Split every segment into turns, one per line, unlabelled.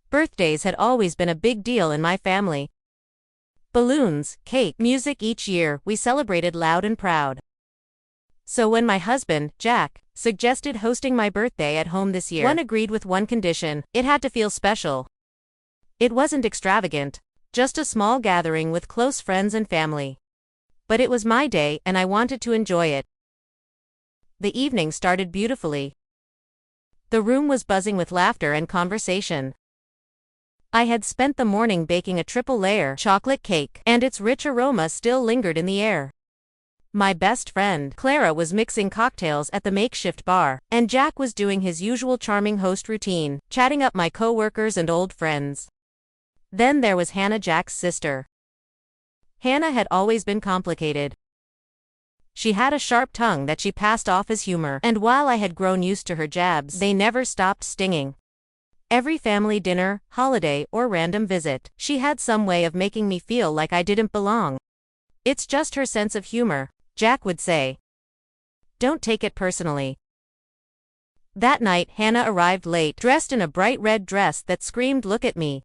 Birthdays had always been a big deal in my family. Balloons, cake, music each year, we celebrated loud and proud. So when my husband, Jack, suggested hosting my birthday at home this year, one agreed with one condition: it had to feel special. It wasn't extravagant, just a small gathering with close friends and family. But it was my day and I wanted to enjoy it. The evening started beautifully. The room was buzzing with laughter and conversation. I had spent the morning baking a triple-layer chocolate cake, and its rich aroma still lingered in the air. My best friend, Clara, was mixing cocktails at the makeshift bar, and Jack was doing his usual charming host routine, chatting up my co-workers and old friends. Then there was Hannah, Jack's sister. Hannah had always been complicated. She had a sharp tongue that she passed off as humor, and while I had grown used to her jabs, they never stopped stinging. Every family dinner, holiday, or random visit, she had some way of making me feel like I didn't belong. "It's just her sense of humor," Jack would say. "Don't take it personally." That night, Hannah arrived late, dressed in a bright red dress that screamed, "Look at me."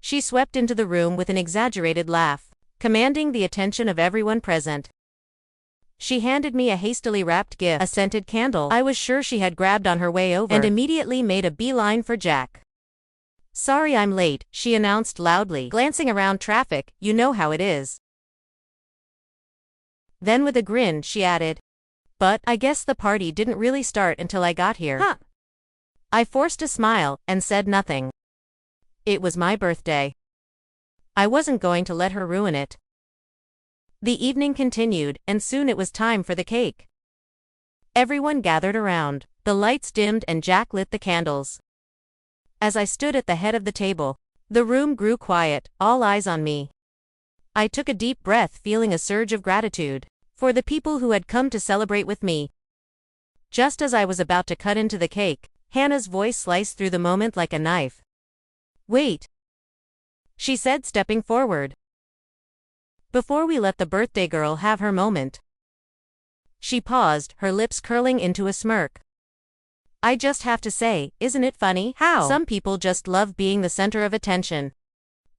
She swept into the room with an exaggerated laugh, commanding the attention of everyone present. She handed me a hastily wrapped gift, a scented candle I was sure she had grabbed on her way over, and immediately made a beeline for Jack. "Sorry I'm late," she announced loudly, glancing around traffic. "You know how it is." Then with a grin, she added, "But I guess the party didn't really start until I got here." Huh. I forced a smile and said nothing. It was my birthday. I wasn't going to let her ruin it. The evening continued, and soon it was time for the cake. Everyone gathered around, the lights dimmed and Jack lit the candles. As I stood at the head of the table, the room grew quiet, all eyes on me. I took a deep breath, feeling a surge of gratitude for the people who had come to celebrate with me. Just as I was about to cut into the cake, Hannah's voice sliced through the moment like a knife. "Wait," she said, stepping forward. "Before we let the birthday girl have her moment." She paused, her lips curling into a smirk. "I just have to say, isn't it funny how some people just love being the center of attention?"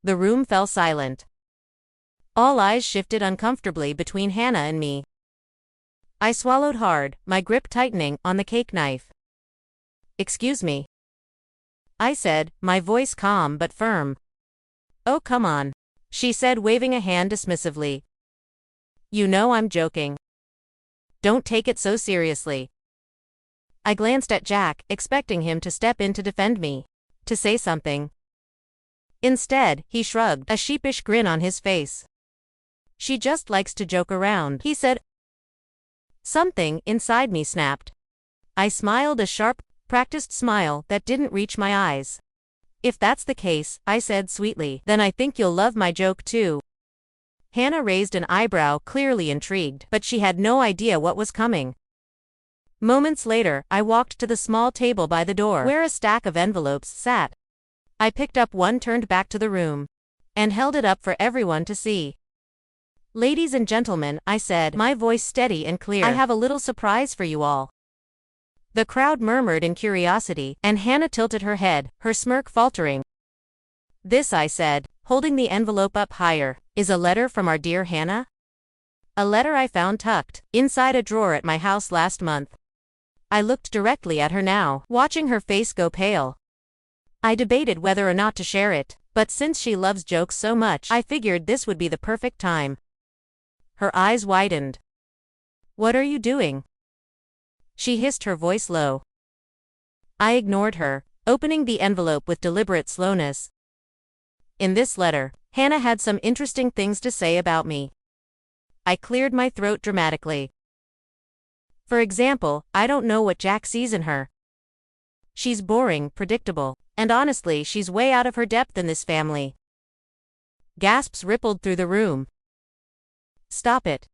The room fell silent. All eyes shifted uncomfortably between Hannah and me. I swallowed hard, my grip tightening on the cake knife. "Excuse me," I said, my voice calm but firm. "Oh, come on," she said, waving a hand dismissively. "You know I'm joking. Don't take it so seriously." I glanced at Jack, expecting him to step in to defend me, to say something. Instead, he shrugged, a sheepish grin on his face. "She just likes to joke around," he said. Something inside me snapped. I smiled, a sharp, practiced smile that didn't reach my eyes. "If that's the case," I said sweetly, "then I think you'll love my joke too." Hannah raised an eyebrow, clearly intrigued, but she had no idea what was coming. Moments later, I walked to the small table by the door, where a stack of envelopes sat. I picked up one, turned back to the room, and held it up for everyone to see. "Ladies and gentlemen," I said, my voice steady and clear, "I have a little surprise for you all." The crowd murmured in curiosity, and Hannah tilted her head, her smirk faltering. "This," I said, holding the envelope up higher, "is a letter from our dear Hannah. A letter I found tucked inside a drawer at my house last month." I looked directly at her now, watching her face go pale. I debated whether or not to share it, but since she loves jokes so much, I figured this would be the perfect time. Her eyes widened. "What are you doing?" she hissed, her voice low. I ignored her, opening the envelope with deliberate slowness. In this letter, Hannah had some interesting things to say about me. I cleared my throat dramatically. For example, I don't know what Jack sees in her. She's boring, predictable, and honestly, she's way out of her depth in this family. Gasps rippled through the room. "Stop it,"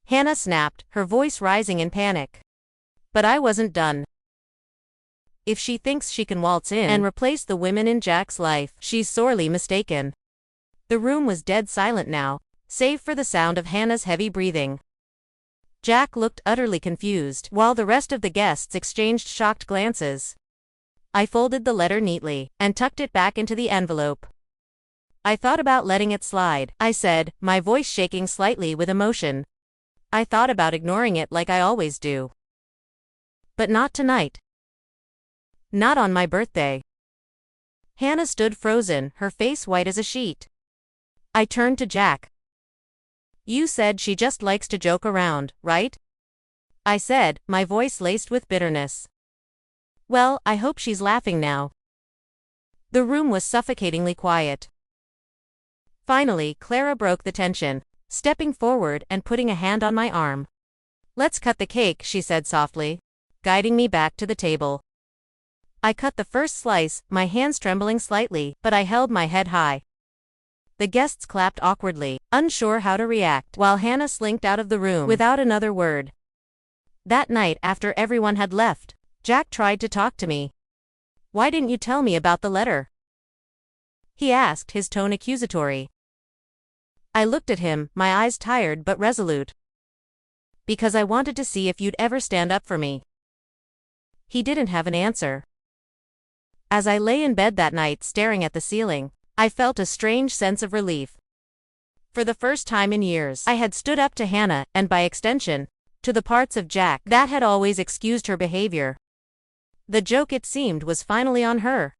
Hannah snapped, her voice rising in panic. But I wasn't done. "If she thinks she can waltz in and replace the women in Jack's life, she's sorely mistaken." The room was dead silent now, save for the sound of Hannah's heavy breathing. Jack looked utterly confused, while the rest of the guests exchanged shocked glances. I folded the letter neatly and tucked it back into the envelope. I thought about letting it slide, I said, my voice shaking slightly with emotion. I thought about ignoring it like I always do. But not tonight. Not on my birthday. Hannah stood frozen, her face white as a sheet. I turned to Jack. You said she just likes to joke around, right? I said, my voice laced with bitterness. Well, I hope she's laughing now. The room was suffocatingly quiet. Finally, Clara broke the tension, stepping forward and putting a hand on my arm. Let's cut the cake, she said softly, guiding me back to the table. I cut the first slice, my hands trembling slightly, but I held my head high. The guests clapped awkwardly, unsure how to react, while Hannah slinked out of the room without another word. That night, after everyone had left, Jack tried to talk to me. Why didn't you tell me about the letter? He asked, his tone accusatory. I looked at him, my eyes tired but resolute. Because I wanted to see if you'd ever stand up for me. He didn't have an answer. As I lay in bed that night staring at the ceiling, I felt a strange sense of relief. For the first time in years, I had stood up to Hannah, and by extension, to the parts of Jack that had always excused her behavior. The joke, it seemed, was finally on her.